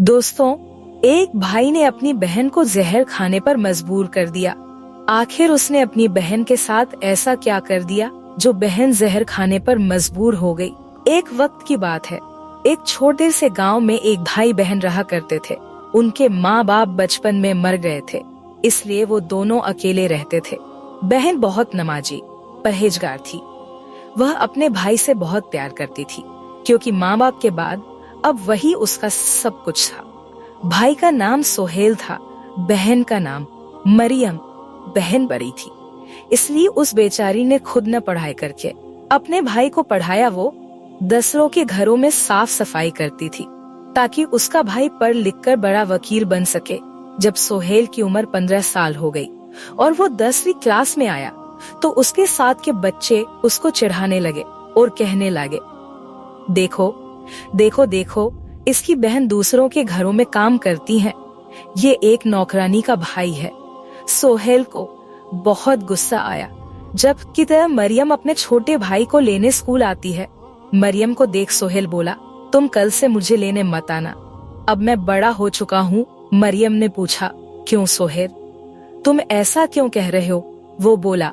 दोस्तों, एक भाई ने अपनी बहन को जहर खाने पर मजबूर कर दिया। आखिर उसने अपनी बहन के साथ ऐसा क्या कर दिया जो बहन जहर खाने पर मजबूर हो गई। एक वक्त की बात है, एक छोटे से गांव में एक भाई बहन रहा करते थे। उनके माँ बाप बचपन में मर गए थे, इसलिए वो दोनों अकेले रहते थे। बहन बहुत नमाजी, परहेजगार थी। वह अपने भाई से बहुत प्यार करती थी, क्योंकि माँ बाप के बाद अब वही उसका सब कुछ था। भाई का नाम सोहेल था, बहन का नाम मरियम। बहन बड़ी थी, इसलिए उस बेचारी ने खुद न पढ़ाई करके अपने भाई को पढ़ाया। वो दूसरों के घरों में साफ सफाई करती थी, ताकि उसका भाई पढ़ लिख कर बड़ा वकील बन सके। जब सोहेल की उम्र 15 साल हो गई और वो 10वीं क्लास में आया, तो उसके साथ के बच्चे उसको चिढ़ाने लगे और कहने लगे, देखो देखो देखो, इसकी बहन दूसरों के घरों में काम करती है, ये एक नौकरानी का भाई है। सोहेल को बहुत गुस्सा आया जब की तरह मरियम अपने छोटे भाई को लेने स्कूल आती है। मरियम को देख सोहेल बोला, तुम कल से मुझे लेने मत आना, अब मैं बड़ा हो चुका हूँ। मरियम ने पूछा, क्यों सोहेल, तुम ऐसा क्यों कह रहे हो? वो बोला,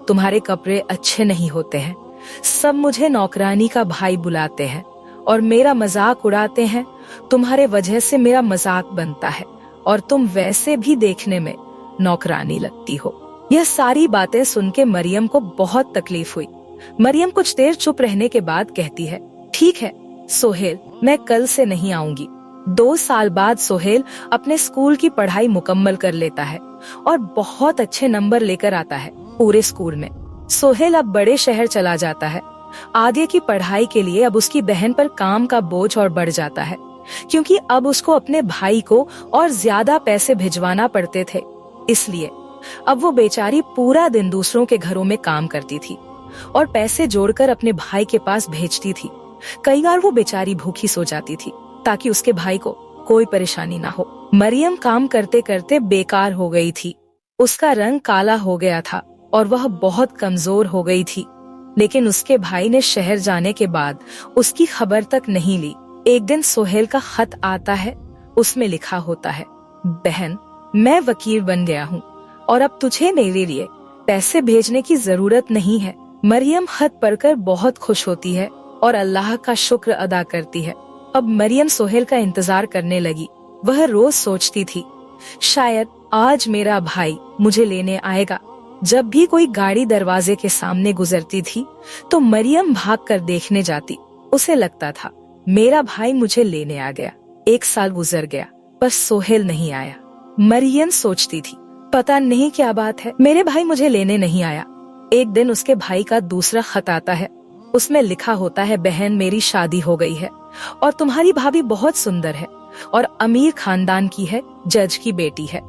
तुम्हारे कपड़े अच्छे नहीं होते हैं, सब मुझे नौकरानी का भाई बुलाते हैं और मेरा मजाक उड़ाते हैं। तुम्हारे वजह से मेरा मजाक बनता है और तुम वैसे भी देखने में नौकरानी लगती हो। यह सारी बातें सुन के मरियम को बहुत तकलीफ हुई। मरियम कुछ देर चुप रहने के बाद कहती है, ठीक है सोहेल, मैं कल से नहीं आऊंगी। 2 साल बाद सोहेल अपने स्कूल की पढ़ाई मुकम्मल कर लेता है और बहुत अच्छे नंबर लेकर आता है पूरे स्कूल में। सोहेल अब बड़े शहर चला जाता है। आगे की पढ़ाई के लिए अब उसकी बहन पर काम का बोझ और बढ़ जाता है, क्योंकि अब उसको अपने भाई को और ज्यादा पैसे भिजवाना पड़ते थे। इसलिए अब वो बेचारी पूरा दिन दूसरों के घरों में काम करती थी और पैसे जोड़कर अपने भाई के पास भेजती थी। कई बार वो बेचारी भूखी सो जाती थी, ताकि उसके भाई को कोई परेशानी ना हो। मरियम काम करते करते बेकार हो गई थी। उसका रंग काला हो गया था और वह बहुत कमजोर हो गई थी। लेकिन उसके भाई ने शहर जाने के बाद उसकी खबर तक नहीं ली। एक दिन सोहेल का खत आता है, उसमें लिखा होता है, बहन, मैं वकील बन गया हूँ और अब तुझे मेरे लिए पैसे भेजने की जरूरत नहीं है। मरियम खत पढ़कर बहुत खुश होती है और अल्लाह का शुक्र अदा करती है। अब मरियम सोहेल का इंतजार करने लगी। वह रोज सोचती थी, शायद आज मेरा भाई मुझे लेने आएगा। जब भी कोई गाड़ी दरवाजे के सामने गुजरती थी, तो मरियम भागकर देखने जाती। उसे लगता था, मेरा भाई मुझे लेने आ गया। 1 साल गुजर गया, पर सोहेल नहीं आया। मरियम सोचती थी, पता नहीं क्या बात है, मेरे भाई मुझे लेने नहीं आया। एक दिन उसके भाई का दूसरा खत आता है। उसमें लिखा होता है, बहन, मेरी शादी हो गई है और तुम्हारी भाभी बहुत सुंदर है और अमीर खानदान की है, जज की बेटी है।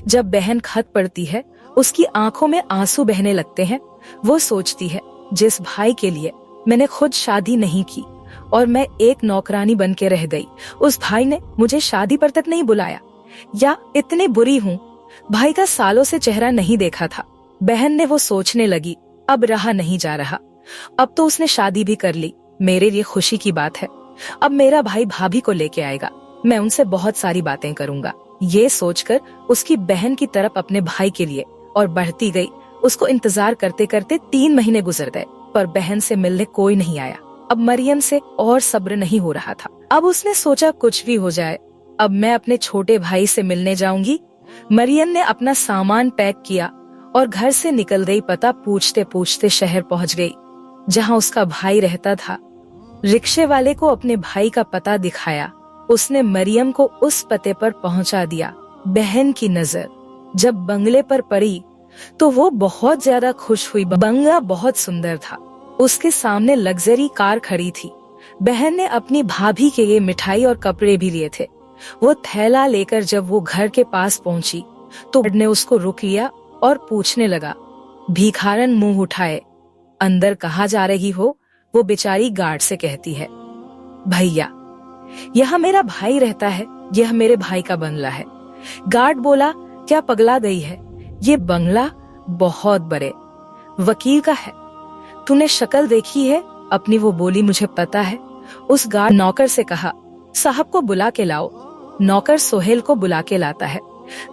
जब बहन खत पढ़ती है, उसकी आंखों में आंसू बहने लगते हैं। वो सोचती है, जिस भाई के लिए मैंने खुद शादी नहीं की और मैं एक नौकरानी बन के रह गई, उस भाई ने मुझे शादी पर तक नहीं बुलाया। या इतनी बुरी हूँ, भाई का सालों से चेहरा नहीं देखा था। बहन ने वो सोचने लगी, अब रहा नहीं जा रहा। अब तो उसने शादी भी कर ली, मेरे लिए खुशी की बात है। अब मेरा भाई भाभी को लेके आएगा, मैं उनसे बहुत सारी बातें करूंगा। ये सोचकर उसकी बहन की तरफ अपने भाई के लिए और बढ़ती गई। उसको इंतजार करते करते 3 महीने गुजर गए, पर बहन से मिलने कोई नहीं आया। अब मरियम से और सब्र नहीं हो रहा था। अब उसने सोचा, कुछ भी हो जाए, अब मैं अपने छोटे भाई से मिलने जाऊंगी। मरियम ने अपना सामान पैक किया और घर से निकल गई। पता पूछते पूछते शहर पहुंच गई, जहां उसका भाई रहता था। रिक्शे वाले को अपने भाई का पता दिखाया। उसने मरियम को उस पते पर पहुंचा दिया। बहन की नजर जब बंगले पर पड़ी, तो वो बहुत ज्यादा खुश हुई। बंगला बहुत सुंदर था, उसके सामने लग्जरी कार खड़ी थी। बहन ने अपनी भाभी के लिए मिठाई और कपड़े भी लिए थे। वो थैला लेकर जब वो घर के पास पहुंची, तो ने उसको रोक लिया और पूछने लगा, भिखारन मुंह उठाए, अंदर कहाँ जा रही हो? वो बेचारी गार्ड से कहती है, भैया, यहाँ मेरा भाई रहता है, यह मेरे भाई का बंगला है। गार्ड बोला, क्या पगला गई है? ये बंगला बहुत बड़े वकील का है, तूने शक्ल देखी है अपनी? वो बोली, मुझे पता है। उस गार्ड नौकर से कहा, साहब को बुला के लाओ। नौकर सोहेल को बुला के लाता है।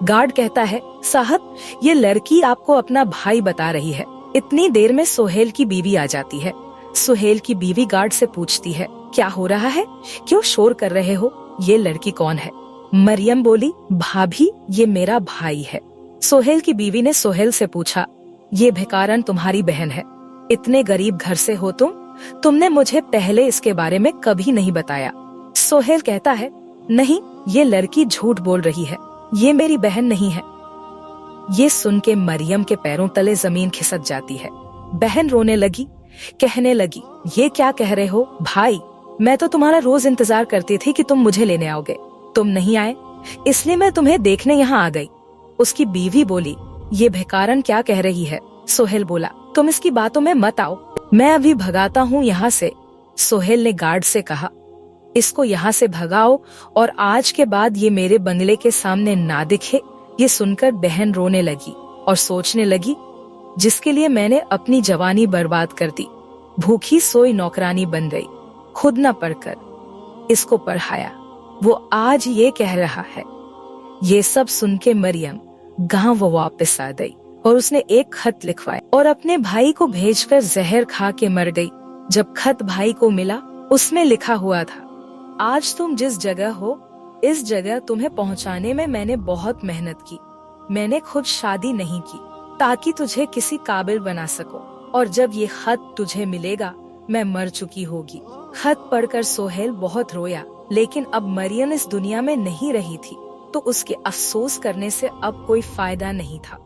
गार्ड कहता है, साहब ये लड़की आपको अपना भाई बता रही है। इतनी देर में सोहेल की बीवी आ जाती है। सोहेल की बीवी गार्ड से पूछती है, क्या हो रहा है, क्यों शोर कर रहे हो, ये लड़की कौन है? मरियम बोली, भाभी ये मेरा भाई है। सोहेल की बीवी ने सोहेल से पूछा, ये भिकारन तुम्हारी बहन है? इतने गरीब घर से हो तुमने मुझे पहले इसके बारे में कभी नहीं बताया। सोहेल कहता है, नहीं ये लड़की झूठ बोल रही है, ये मेरी बहन नहीं है। ये सुन के मरियम के पैरों तले जमीन खिसक जाती है। बहन रोने लगी, कहने लगी, ये क्या कह रहे हो भाई, मैं तो तुम्हारा रोज इंतजार करती थी कि तुम मुझे लेने आओगे, तुम नहीं आए, इसलिए मैं तुम्हें देखने यहाँ आ गई। उसकी बीवी बोली, ये भिकारन क्या कह रही है? सोहेल बोला, तुम इसकी बातों में मत आओ, मैं अभी भगाता हूँ यहाँ से। सोहेल ने गार्ड से कहा, इसको यहाँ से भगाओ और आज के बाद ये मेरे बंगले के सामने ना दिखे। ये सुनकर बहन रोने लगी और सोचने लगी, जिसके लिए मैंने अपनी जवानी बर्बाद कर दी, भूखी सोई नौकरानी बन गई, खुद न पढ़कर इसको पढ़ाया, वो आज ये कह रहा है। ये सब सुन के मरियम गांव वापस आ गई और उसने एक खत लिखवाया और अपने भाई को भेजकर जहर खा के मर गई। जब खत भाई को मिला उसमें लिखा हुआ था, आज तुम जिस जगह हो इस जगह तुम्हें पहुंचाने में मैंने बहुत मेहनत की। मैंने खुद शादी नहीं की ताकि तुझे किसी काबिल बना सको, और जब ये खत तुझे मिलेगा मैं मर चुकी होगी। खत पढ़कर सोहेल बहुत रोया, लेकिन अब मरियम इस दुनिया में नहीं रही थी तो उसके अफसोस करने से अब कोई फायदा नहीं था।